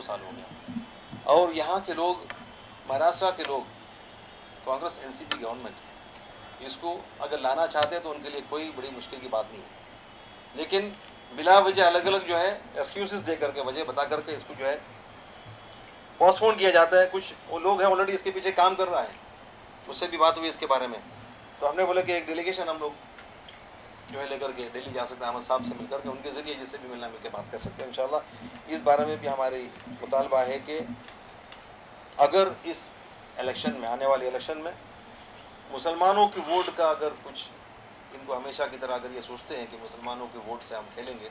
2 साल हो गया। और यहाँ के लोग, महाराष्ट्र के लोग, कांग्रेस एनसीपी गवर्नमेंट इसको अगर लाना चाहते हैं तो उनके लिए कोई बड़ी मुश्किल की बात नहीं है। लेकिन बिला वजह अलग अलग जो है एक्सक्यूजेस दे करके, वजह बता करके इसको जो है पोस्टपोन किया जाता है। कुछ वो लोग हैं ऑलरेडी इसके पीछे काम कर रहा है, उससे भी बात हुई इसके बारे में। तो हमने बोला कि एक डेलीगेशन हम लोग जो है लेकर के दिल्ली जा सकते हैं, अहमद साहब से मिलकर के, उनके ज़रिए जिससे भी मिलना मिलकर बात कर सकते हैं इंशाल्लाह। इस बारे में भी हमारी मुतालबा है कि अगर इस इलेक्शन में, आने वाले इलेक्शन में मुसलमानों की वोट का अगर कुछ, इनको हमेशा की तरह अगर ये सोचते हैं कि मुसलमानों के वोट से हम खेलेंगे,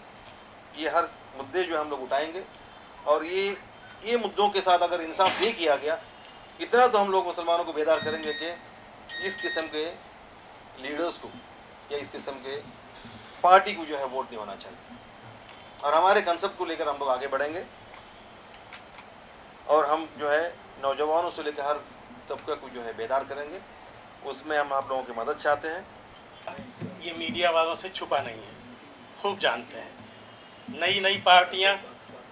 ये हर मुद्दे जो हम लोग उठाएंगे। और ये मुद्दों के साथ अगर इंसाफ नहीं किया गया, इतना तो हम लोग मुसलमानों को बेदार करेंगे कि इस किस्म के लीडर्स को या इस किस्म के पार्टी को जो है वोट नहीं होना चाहिए। और हमारे कंसेप्ट को लेकर हम लोग आगे बढ़ेंगे और हम जो है नौजवानों से लेकर हर तबके को जो है बेदार करेंगे। उसमें हम आप लोगों की मदद चाहते हैं। ये मीडिया वालों से छुपा नहीं है, खूब जानते हैं। नई नई पार्टियां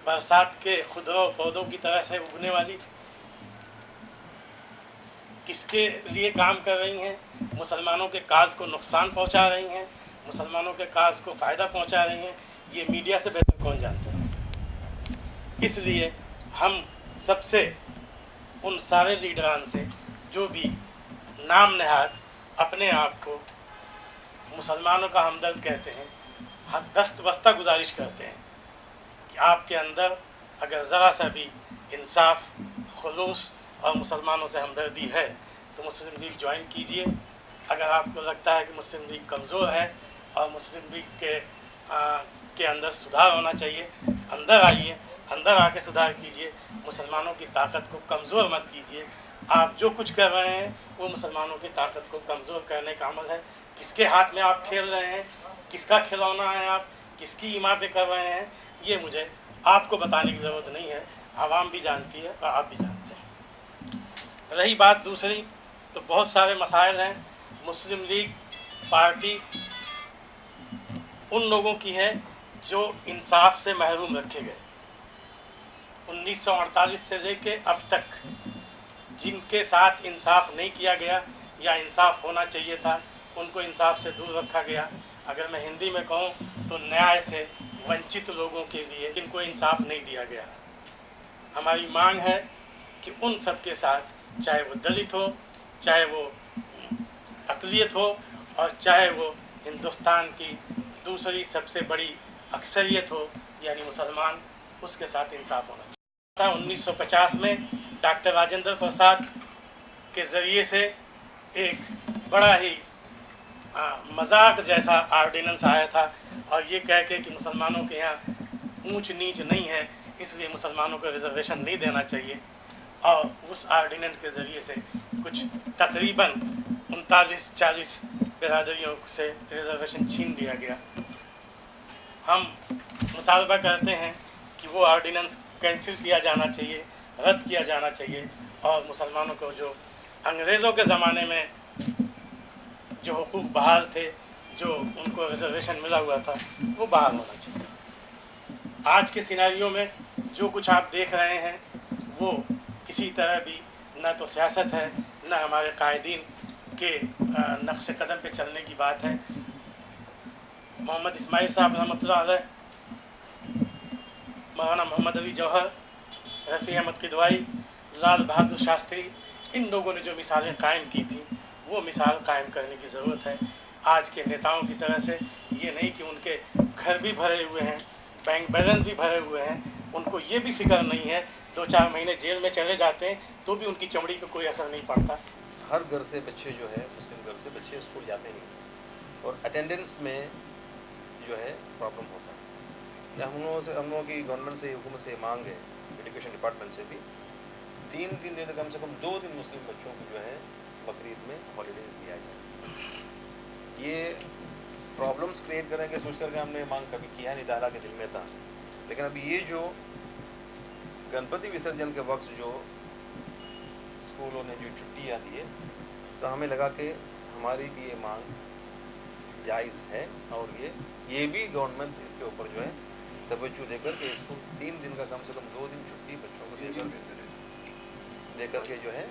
बरसात के खुदरों पौधों की तरह से उगने वाली किसके लिए काम कर रही हैं? मुसलमानों के काज को नुकसान पहुंचा रही हैं, मुसलमानों के काज को फ़ायदा पहुंचा रही हैं। ये मीडिया से बेहतर कौन जानता है? इसलिए हम सबसे उन सारे लीडरान से जो भी नाम नहाद अपने आप को मुसलमानों का हमदर्द कहते हैं, दस्त बस्ता गुजारिश करते हैं कि आपके अंदर अगर ज़रा सा भी इंसाफ, खुलूस और मुसलमानों से हमदर्दी है तो मुस्लिम लीग ज्वाइन कीजिए। अगर आपको लगता है कि मुस्लिम लीग कमज़ोर है और मुस्लिम लीग के अंदर सुधार होना चाहिए, अंदर आइए, अंदर आके सुधार कीजिए। मुसलमानों की ताकत को कमज़ोर मत कीजिए। आप जो कुछ कर रहे हैं वो मुसलमानों की ताकत को कमज़ोर करने का अमल है। किसके हाथ में आप खेल रहे हैं, किसका खिलौना है आप, किसकी इमारतें कर रहे हैं, ये मुझे आपको बताने की ज़रूरत नहीं है। आवाम भी जानती है और आप भी जानते हैं। रही बात दूसरी, तो बहुत सारे मसाइल हैं। मुस्लिम लीग पार्टी उन लोगों की है जो इंसाफ से महरूम रखे गए। 1948 से लेके अब तक जिनके साथ इंसाफ नहीं किया गया या इंसाफ होना चाहिए था, उनको इंसाफ से दूर रखा गया। अगर मैं हिंदी में कहूँ तो न्याय से वंचित लोगों के लिए इनको इंसाफ नहीं दिया गया। हमारी मांग है कि उन सब के साथ, चाहे वो दलित हो, चाहे वो अक़लियत हो और चाहे वो हिंदुस्तान की दूसरी सबसे बड़ी अक्सरियत हो यानी मुसलमान, उसके साथ इंसाफ होना चाहिए। 1950 में डॉक्टर राजेंद्र प्रसाद के ज़रिए से एक बड़ा ही मजाक जैसा आर्डिनेंस आया था और ये कह के कि मुसलमानों के यहाँ ऊंच नीच नहीं है, इसलिए मुसलमानों को रिजर्वेशन नहीं देना चाहिए। और उस आर्डिनेंस के ज़रिए से कुछ तकरीबन 39-40 बिरादरियों से रिजर्वेशन छीन लिया गया। हम मुतालबा करते हैं कि वो आर्डिनेंस कैंसिल किया जाना चाहिए, रद्द किया जाना चाहिए और मुसलमानों को जो अंग्रेज़ों के ज़माने में जो हुकूक बहाल थे, जो उनको रिजर्वेशन मिला हुआ था, वो बहाल होना चाहिए। आज के सिनेरियो में जो कुछ आप देख रहे हैं वो किसी तरह भी न तो सियासत है, न हमारे कायदीन के नक्श कदम पे चलने की बात है। मोहम्मद इस्माइल साहब रहमतुल्लाह अलैह, मौलाना मोहम्मद अली जौहर, रफ़ी अहमद किदवाई, लाल बहादुर शास्त्री, इन लोगों ने जो मिसालें कायम की थी वो मिसाल कायम करने की ज़रूरत है। आज के नेताओं की तरह से ये नहीं कि उनके घर भी भरे हुए हैं, बैंक बैलेंस भी भरे हुए हैं, उनको ये भी फिक्र नहीं है 2-4 महीने जेल में चले जाते हैं तो भी उनकी चमड़ी पे कोई असर नहीं पड़ता। हर घर से बच्चे जो है, मुस्लिम घर से बच्चे स्कूल जाते नहीं और अटेंडेंस में जो है प्रॉब्लम होता है। हम लोगों की गवर्नमेंट से, हुकूमत से मांग है, एजुकेशन डिपार्टमेंट से भी 3 दिन कम से कम 2 दिन मुस्लिम बच्चों को जो है बकरीद में हॉलीडेज दिया जाए। ये प्रॉब्लम्स क्रिएट करेंगे सोच करके हमने मांग कभी किया नहीं, दाला के दिल में था। लेकिन अभी ये जो गणपति विसर्जन के वक्त जो स्कूलों ने जो छुट्टियाँ दी है, तो हमें लगा कि हमारी भी ये मांग जायज़ है और ये भी गवर्नमेंट इसके ऊपर जो है तवज्जो देकर के इसको 3 दिन का कम से कम 2 दिन छुट्टी बच्चों को देकर के जो है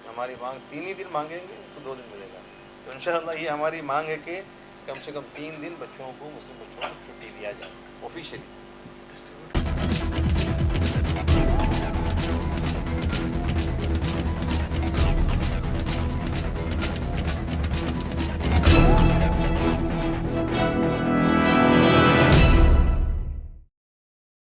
हमारी मांग 3 ही दिन मांगेंगे तो 2 दिन मिलेगा। तो इंशाअल्लाह ये हमारी मांग है कि कम से कम 3 दिन बच्चों को, मुस्लिम बच्चों को छुट्टी दिया जाए ऑफिशियली।